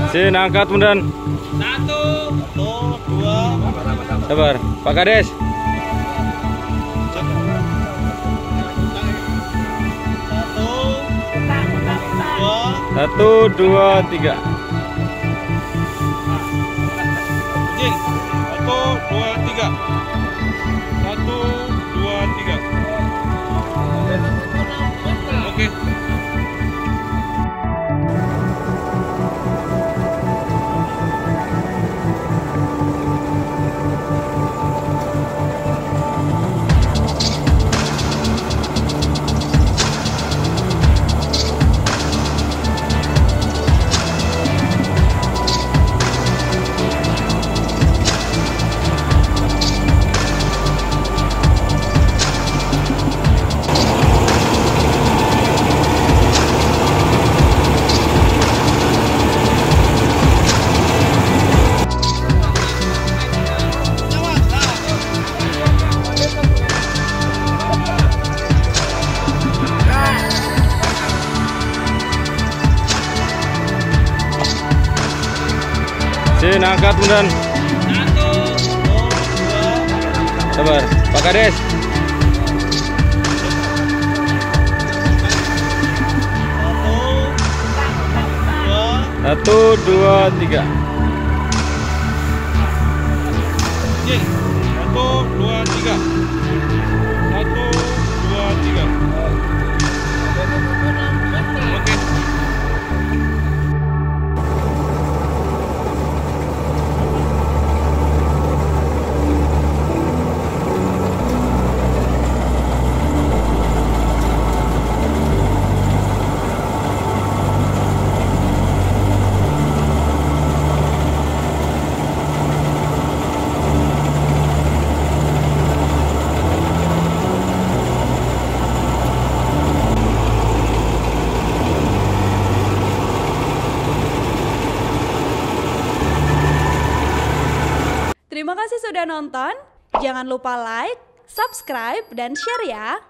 Sin, angkat kemudian. 1, 2. Sabar, Pak Kades. 1, 2, 3. Jing. 1, 2, 3. 1, 2, 3. Oke. Sin, angkat kemudian. 1, 2. Sabar, Pak Kades. 1, 2, 3. Jing. 1, 2, 3. 1, 2, 3. Oke. Terima kasih sudah nonton. Jangan lupa like, subscribe, dan share ya.